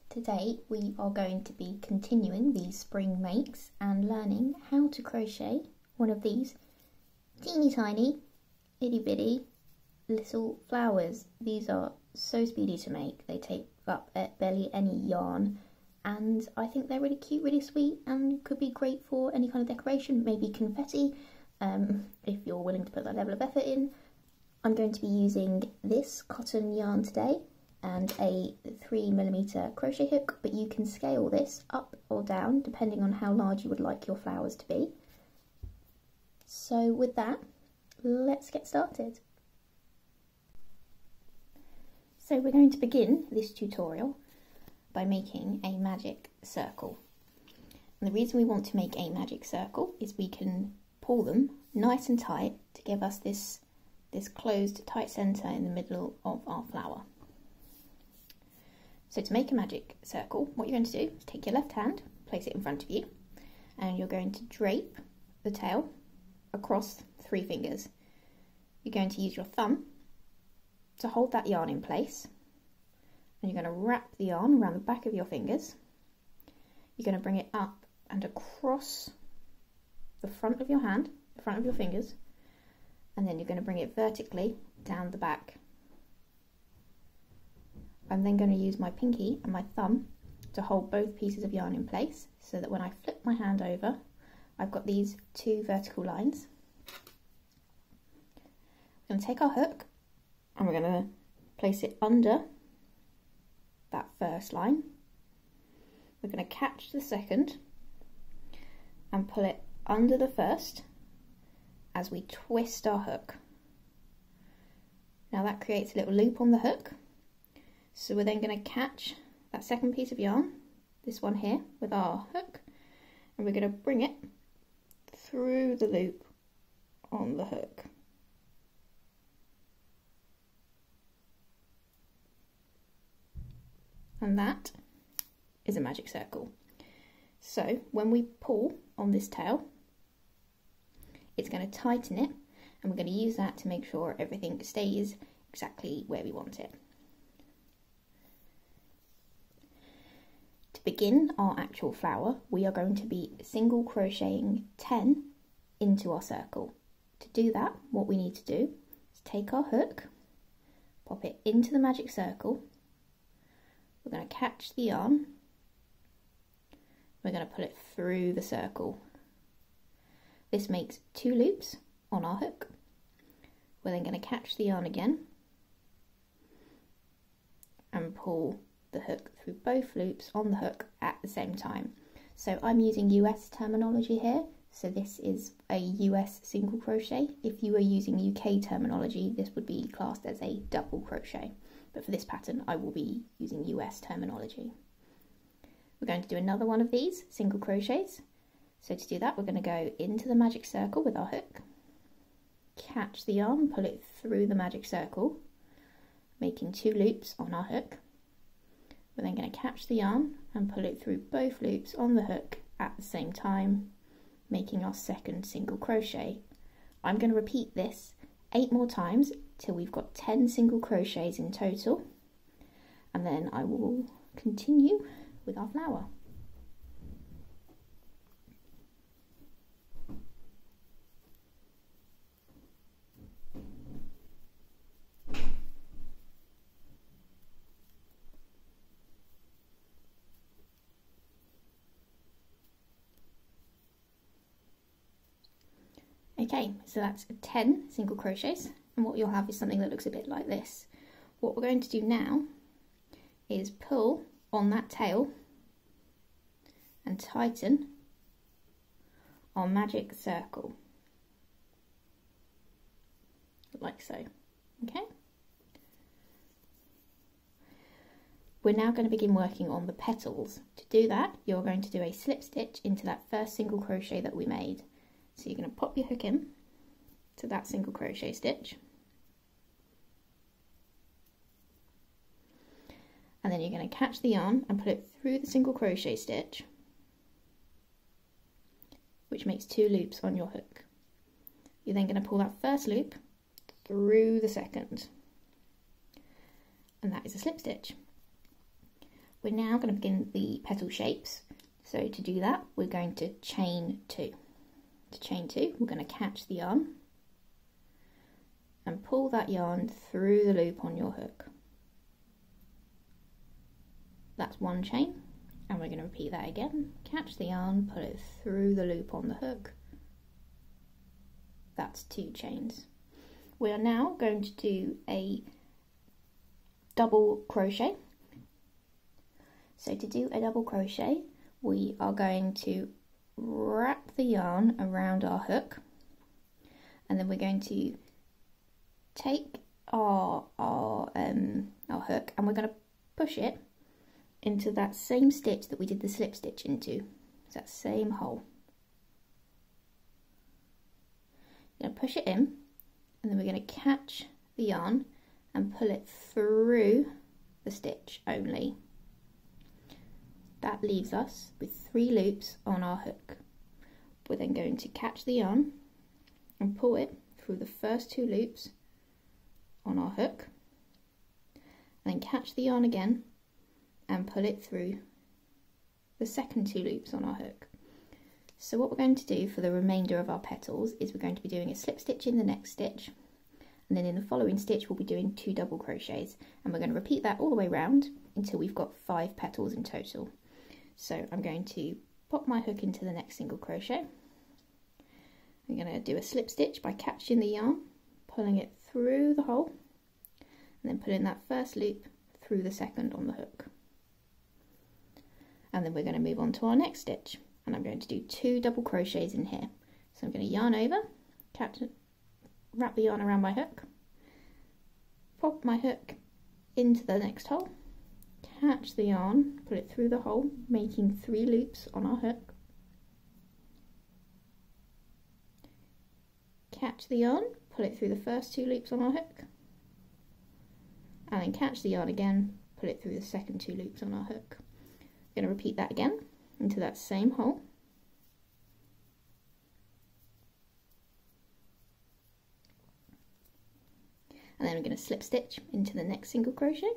Today we are going to be continuing these spring makes and learning how to crochet one of these teeny tiny itty bitty little flowers. These are so speedy to make. They take up barely any yarn and I think they're really cute, really sweet, and could be great for any kind of decoration, maybe confetti, if you're willing to put that level of effort in. I'm going to be using this cotton yarn today and a 3mm crochet hook, but you can scale this up or down depending on how large you would like your flowers to be. So with that, let's get started. So we're going to begin this tutorial by making a magic circle. And the reason we want to make a magic circle is we can pull them nice and tight to give us this closed tight centre in the middle of our flower. So to make a magic circle, what you're going to do is take your left hand, place it in front of you, and you're going to drape the tail across 3 fingers. You're going to use your thumb to hold that yarn in place, and you're going to wrap the yarn around the back of your fingers. You're going to bring it up and across the front of your hand, the front of your fingers, and then you're going to bring it vertically down the back. I'm then going to use my pinky and my thumb to hold both pieces of yarn in place so that when I flip my hand over, I've got these 2 vertical lines. We're going to take our hook and we're going to place it under that first line. We're going to catch the second and pull it under the first as we twist our hook. Now that creates a little loop on the hook. So we're then going to catch that second piece of yarn, this one here, with our hook, and we're going to bring it through the loop on the hook. And that is a magic circle. So when we pull on this tail, it's going to tighten it, and we're going to use that to make sure everything stays exactly where we want it. To begin our actual flower, we are going to be single crocheting 10 into our circle. To do that, what we need to do is take our hook, pop it into the magic circle, we're going to catch the yarn, we're going to pull it through the circle. This makes 2 loops on our hook. We're then going to catch the yarn again and pull the hook through both loops on the hook at the same time. So I'm using US terminology here, so this is a US single crochet. If you were using UK terminology, this would be classed as a double crochet, but for this pattern I will be using US terminology. We're going to do another one of these single crochets. So to do that, we're going to go into the magic circle with our hook, catch the yarn, pull it through the magic circle, making 2 loops on our hook. We're then going to catch the yarn and pull it through both loops on the hook at the same time, making our second single crochet. I'm going to repeat this 8 more times till we've got 10 single crochets in total, and then I will continue with our flower. Okay, so that's 10 single crochets, and what you'll have is something that looks a bit like this. What we're going to do now is pull on that tail and tighten our magic circle, like so. Okay? We're now going to begin working on the petals. To do that, you're going to do a slip stitch into that first single crochet that we made. So you're going to pop your hook in to that single crochet stitch, and then you're going to catch the yarn and put it through the single crochet stitch, which makes 2 loops on your hook. You're then going to pull that first loop through the second, and that is a slip stitch. we're now going to begin the petal shapes. So to do that, we're going to chain 2. To chain 2, we're going to catch the yarn and pull that yarn through the loop on your hook. That's one chain, and we're going to repeat that again. Catch the yarn, pull it through the loop on the hook. That's 2 chains. We are now going to do a double crochet. So to do a double crochet, we are going to wrap the yarn around our hook, and then we're going to take our hook and we're going to push it into that same stitch that we did the slip stitch into. It's that same hole. We're going to push it in, and then we're going to catch the yarn and pull it through the stitch only. That leaves us with 3 loops on our hook. We're then going to catch the yarn and pull it through the first 2 loops on our hook, and then catch the yarn again and pull it through the second 2 loops on our hook. So what we're going to do for the remainder of our petals is we're going to be doing a slip stitch in the next stitch, and then in the following stitch we'll be doing 2 double crochets, and we're going to repeat that all the way around until we've got 5 petals in total. So I'm going to pop my hook into the next single crochet. I'm going to do a slip stitch by catching the yarn, pulling it through the hole, and then pulling that first loop through the second on the hook. And then we're going to move on to our next stitch, and I'm going to do 2 double crochets in here. So I'm going to yarn over, wrap the yarn around my hook, pop my hook into the next hole, catch the yarn, put it through the hole, making 3 loops on our hook, catch the yarn, pull it through the first 2 loops on our hook, and then catch the yarn again, pull it through the second 2 loops on our hook. We're going to repeat that again into that same hole. And then I'm going to slip stitch into the next single crochet.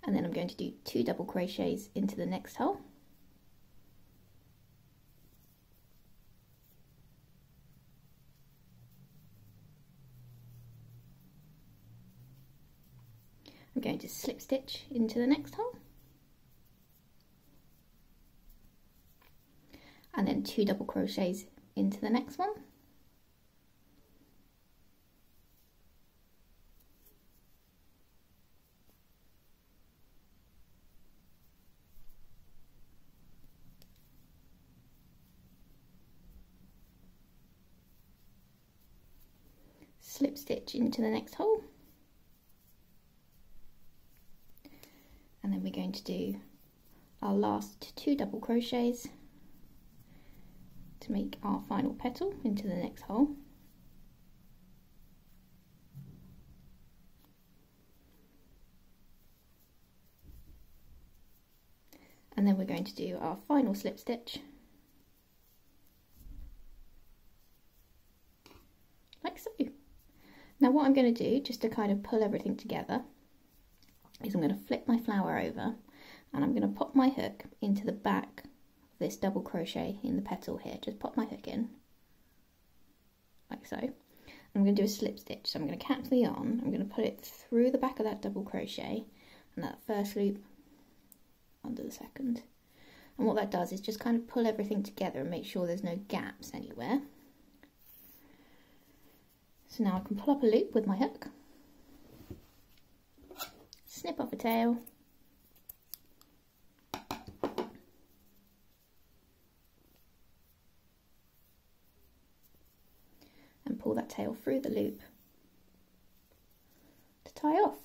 And then I'm going to do 2 double crochets into the next hole. I'm going to slip stitch into the next hole, and then 2 double crochets into the next one, slip stitch into the next hole, and then we're going to do our last 2 double crochets to make our final petal into the next hole. And then we're going to do our final slip stitch like so. Now what I'm going to do, just to kind of pull everything together, is I'm going to flip my flower over, and I'm going to pop my hook into the back of this double crochet in the petal here. Just pop my hook in like so. I'm going to do a slip stitch, so I'm going to catch the yarn, I'm going to put it through the back of that double crochet and that first loop under the second, and what that does is just kind of pull everything together and make sure there's no gaps anywhere. So now I can pull up a loop with my hook, snip off a tail, and pull that tail through the loop to tie off.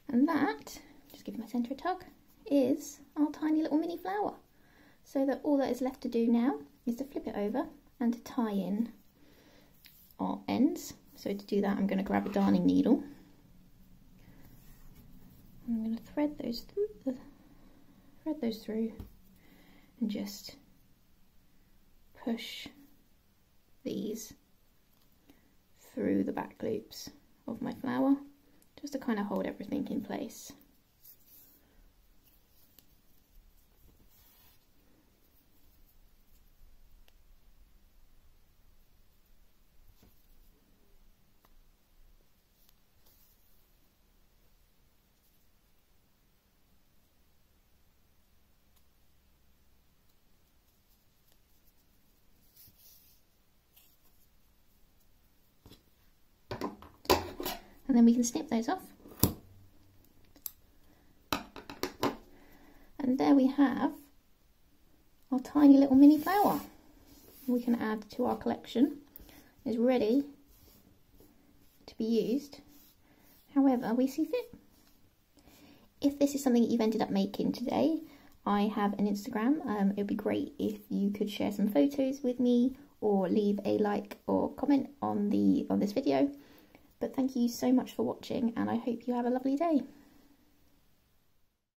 And that, just give my centre a tug, is our tiny little mini flower. So that all that is left to do now is to flip it over and to tie in our ends. So to do that, I'm going to grab a darning needle. I'm going to thread those through and just push these through the back loops of my flower just to kind of hold everything in place. And then we can snip those off. And there we have our tiny little mini flower. We can add to our collection. It's ready to be used however we see fit. If this is something that you've ended up making today, I have an Instagram. It would be great if you could share some photos with me or leave a like or comment on this video. But thank you so much for watching, and I hope you have a lovely day.